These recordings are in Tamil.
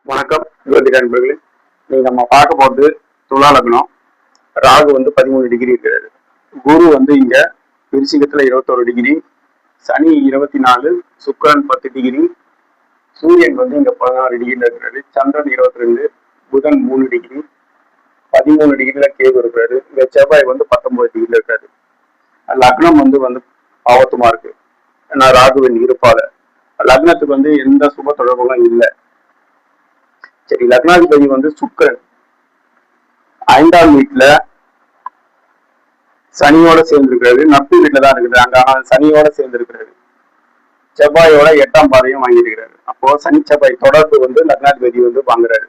வணக்கம் ஜோதிட நண்பர்களே. நீங்க நம்ம பார்க்க போறது துலா லக்னம். ராகு வந்து 13 டிகிரி இருக்கிறாரு. குரு வந்து இங்க விருச்சிகத்துல 21 டிகிரி, சனி 24, சுக்கிரன் 10 டிகிரி, சூரியன் வந்து இங்க 16 டிகிரில இருக்கிறாரு, சந்திரன் 22, புதன் 3 டிகிரி, 13 டிகிரில கேது இருக்கிறாரு. இங்க செவ்வாய் வந்து 19 டிகிரில இருக்காரு. லக்னம் வந்து பாவத்துமா இருக்கு. ஏன்னா ராகுவின் இருப்பால லக்னத்துக்கு வந்து எந்த சுப தொடர்புகளும் இல்லை. சரி, லக்னாதிபதி வந்து சுக்கிரன் 5ஆம் வீட்டுல சனியோட சேர்ந்திருக்கிறாரு. நட்பு வீட்டுல தான் இருக்குது, அங்க சனியோட சேர்ந்திருக்கிறாரு. செவ்வாயோட 8ஆம் பாதையும் வாங்கியிருக்கிறாரு. அப்போ சனி செவ்வாய் தொடர்பு வந்து லக்னாதிபதி வந்து வாங்குறாரு.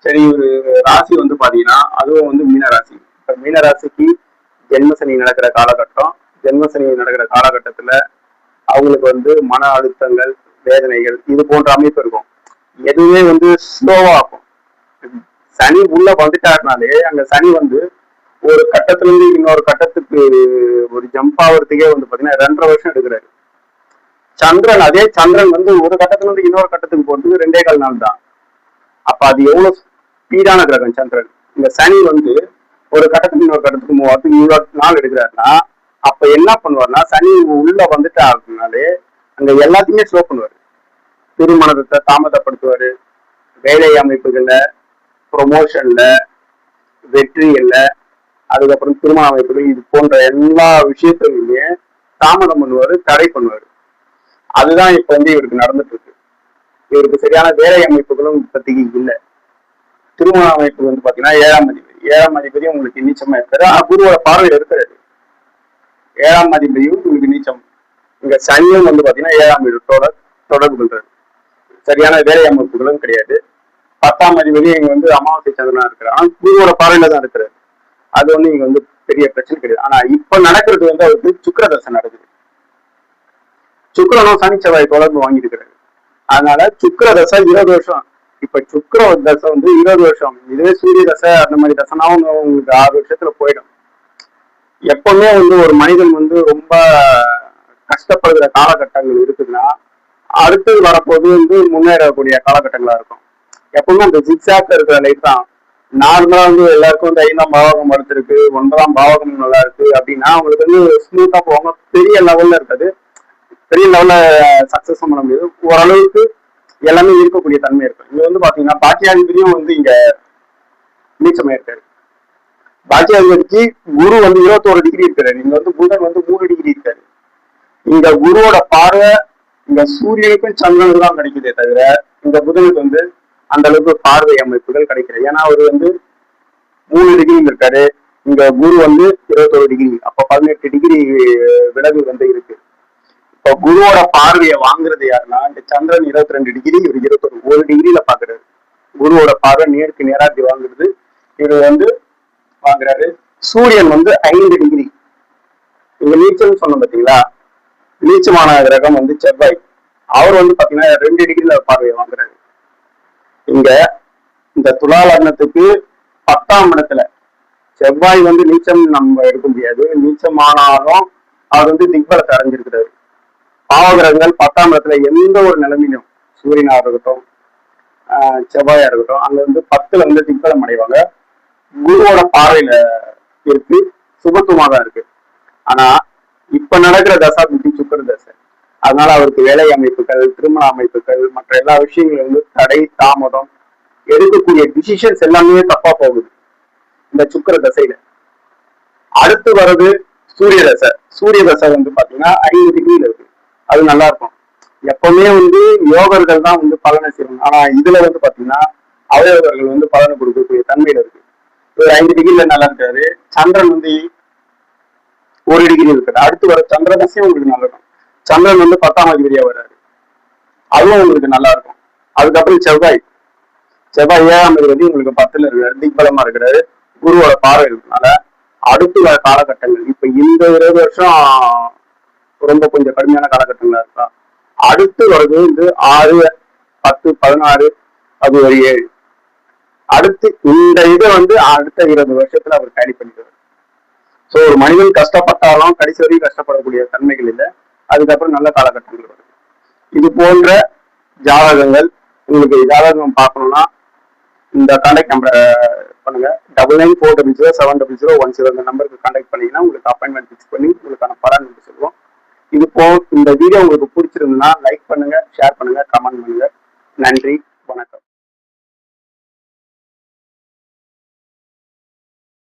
சரி, ஒரு ராசி வந்து பாத்தீங்கன்னா அதுவும் வந்து மீன ராசி. இப்ப மீன ராசிக்கு ஜென்மசனி நடக்கிற காலகட்டம். ஜென்மசனி நடக்கிற காலகட்டத்துல அவங்களுக்கு வந்து மன அழுத்தங்கள், வேதனைகள் இது போன்ற அமைப்பு இருக்கும். எதுவுமே வந்து ஸ்லோவா ஆகும். சனி உள்ள வந்துட்டாருனாலே அங்க சனி வந்து ஒரு கட்டத்துல இருந்து இன்னொரு கட்டத்துக்கு ஒரு ஜம்ப் ஆகுறதுக்கே வந்து பாத்தீங்கன்னா 2.5 வருஷம் எடுக்கிறாரு. அதே சந்திரன் வந்து ஒரு கட்டத்துல இருந்து இன்னொரு கட்டத்துக்கு போறதுக்கு 2.25 நாள் தான். அப்ப அது எவ்வளவு ஸ்பீடான கிரகம் சந்திரன். இந்த சனி வந்து ஒரு கட்டத்துக்கு இன்னொரு கட்டத்துக்கு மூவாத்துக்கு இவ்வளவு நாள் எடுக்கிறாருன்னா அப்ப என்ன பண்ணுவாருன்னா, சனி உள்ள வந்துட்டாருனாலே அங்க எல்லாத்தையுமே ஸ்லோ பண்ணுவாரு. திருமணத்தை தாமதப்படுத்துவாரு, வேலை அமைப்புகள்ல, ப்ரொமோஷன்ல, வெற்றிகள்ல, அதுக்கப்புறம் திருமண அமைப்புகள் இது போன்ற எல்லா விஷயத்திலுமே தாமதம் பண்ணுவாரு, தடை பண்ணுவாரு. அதுதான் இப்ப வந்து இவருக்கு நடந்துட்டு இருக்கு. இவருக்கு சரியான வேலை அமைப்புகளும் இப்போதைக்கு இல்லை. திருமண அமைப்பு வந்து பாத்தீங்கன்னா 7ஆம் அதிபதி உங்களுக்கு நீச்சமா இருக்காரு. குருவோட பார்வையில் இருக்கிறாரு. 7ஆம் அதிபதியும் உங்களுக்கு நீச்சம். இங்க சனியும் வந்து பாத்தீங்கன்னா 7ஆம் வீட்டோட தொடர்பு கொள்றாரு. சரியான வேலை அமைப்புகளும் கிடையாது. 10ஆம் அதிபதி இங்க வந்து அமாவாசை சந்திரனா இருக்கிறார். ஆனா குருவோட பார்வையில தான் இருக்கிறாரு. அது வந்து இங்க வந்து பெரிய பிரச்சனை கிடையாது. ஆனா இப்ப நடக்கிறது வந்து அவருக்கு சுக்கிர தசை நடக்குது. சுக்கிரனும் சனி செவ்வாய் தொடர்பு வாங்கியிருக்கிறாரு. அதனால சுக்கிர தசை 20 வருஷம். இப்ப சுக்கிர தசை வந்து 20 வருஷம். இதுவே சூரிய தசை அந்த மாதிரி தசைனா உங்களுக்கு 6 வருஷத்துல போயிடும். எப்பவுமே வந்து ஒரு மனிதன் வந்து ரொம்ப கஷ்டப்படுகிற காலகட்டங்கள் இருக்குதுன்னா அடுத்தது வரப்போது வந்து முன்னேறக்கூடிய காலகட்டங்களா இருக்கும். எப்பவுமே அந்த ஜிக்ஸாக்ல இருக்கிற லைஃப் தான். நார்மலா வந்து எல்லாருக்கும் வந்து 5ஆம் பாவகம் அடுத்திருக்கு, 9ஆம் பாவகம் நல்லா இருக்கு அப்படின்னா அவங்களுக்கு வந்து ஸ்மூத்தா போவாங்க. பெரிய லெவல்ல இருக்காது, பெரிய லெவல்ல சக்சஸ் பண்ண முடியாது. ஓரளவுக்கு எல்லாமே இருக்கக்கூடிய தன்மை இருக்கும். இங்க வந்து பாத்தீங்கன்னா பாக்கியாதிபதியும் வந்து இங்க நீச்சமா இருக்காரு. பாக்கியாதிபதிக்கு குரு வந்து 21 டிகிரி இருக்காரு. இங்க வந்து புதன் வந்து 3 டிகிரி இருக்காரு. இங்க குருவோட பார்வை இங்க சூரியனுக்கும் சந்திரனுக்கு தான் கிடைக்குதே தவிர இந்த புதனுக்கு வந்து அந்த அளவுக்கு பார்வை அமைப்புகள் கிடைக்கிறது. ஏன்னா அவர் வந்து 3 டிகிரி இருக்காரு. இங்க குரு வந்து 21 டிகிரி. அப்ப 18 டிகிரி விலகு வந்து இருக்கு. இப்ப குருவோட பார்வையை வாங்குறது யாருன்னா இந்த சந்திரன் 22 டிகிரி, இவர் 21 டிகிரியில பாக்குறாரு. குருவோட பார்வை நேருக்கு நேரா வாங்குறது இவர் வந்து வாங்குறாரு. சூரியன் வந்து 5 டிகிரி. இங்க நீச்சல் சொன்ன பாத்தீங்களா, நீச்சமான கிரகம் வந்து செவ்வாய். அவர் வந்து பாத்தீங்கன்னா 2 டிகிரில பார்வையை வாங்குறாரு. இங்க இந்த துலா லக்னத்துக்கு 10ஆம் இடத்துல செவ்வாய் வந்து நீச்சம் நம்ம எடுக்க முடியாது. நீச்சமானாலும் அவர் வந்து திக்பலத்தை அடைஞ்சிருக்கிறாரு. பாவகிரகங்கள் 10ஆம் இடத்துல எந்த ஒரு நிலைமையிலும் சூரியனா இருக்கட்டும், செவ்வாயா இருக்கட்டும், அங்க வந்து 10ல வந்து திக்பலம் அடைவாங்க. குருவோட பார்வையில இருக்கு, சுபத்துவமாக தான் இருக்கு. ஆனா இப்ப நடக்கிற தசா புத்தி சுக்கிர தசை. அதனால அவருக்கு வேலை அமைப்புகள், திருமண அமைப்புகள், மற்ற எல்லா விஷயங்களும் வந்து தடை, தாமதம், எடுக்கக்கூடிய டிசிஷன்ஸ் எல்லாமே தப்பா போகுது இந்த சுக்கிர தசையில. அடுத்து வர்றது சூரிய தசை. சூரிய தசை வந்து பாத்தீங்கன்னா 5 டிகிரியில இருக்கு. அது நல்லா இருக்கும். எப்பவுமே வந்து யோகர்கள் தான் வந்து பலனை செய்வாங்க. ஆனா இதுல வந்து பாத்தீங்கன்னா அவயோகர்கள் வந்து பலனை கொடுக்கக்கூடிய தன்மையில இருக்கு. ஒரு 5 டிகிரில நல்லா இருக்காரு. சந்திரன் வந்து 1 டிகிரி இருக்குது. அடுத்து வர சந்திர தசையும் உங்களுக்கு நல்லா இருக்கும். சந்திரன் வந்து 10ஆம் அதிபதியா வர்றாரு, அதுவும் உங்களுக்கு நல்லா இருக்கும். அதுக்கப்புறம் செவ்வாய் 7ஆம் அதிபதி உங்களுக்கு 10ல இருக்காரு, திக்பலமா இருக்கிறாரு. குருவோட பார்வை இருக்கனால அடுத்து வர காலகட்டங்கள் இப்ப இந்த 20 வருஷம் ரொம்ப கொஞ்சம் கடுமையான காலகட்டங்களா இருக்கா. அடுத்து வருது வந்து 6, 10, 16, அது ஒரு 7. அடுத்து இந்த இதை வந்து அடுத்த 20 வருஷத்துல அவர் கேரி பண்ணிடுவார். சோ ஒரு மனிதன் கஷ்டப்பட்டாலும் கடைசி வரைக்கும் கஷ்டப்படக்கூடிய தன்மைகள் இல்லை. அதுக்கப்புறம் நல்ல காலகட்டங்கள் வருது. இது போன்ற ஜாதகங்கள் உங்களுக்கு ஜாதகம் பார்க்கணும்னா இந்த கான்டாக்ட் நம்பரை பண்ணுங்க. 9940070010 இந்த நம்பருக்கு கான்டாக்ட் பண்ணீங்கன்னா உங்களுக்கு அப்பாயின்மெண்ட் ஃபிக்ஸ் பண்ணி உங்களுக்கான பலன் சொல்லுவோம். இது இந்த வீடியோ உங்களுக்கு பிடிச்சிருந்ததுன்னா லைக் பண்ணுங்க, ஷேர் பண்ணுங்க, கமெண்ட் பண்ணுங்க. நன்றி.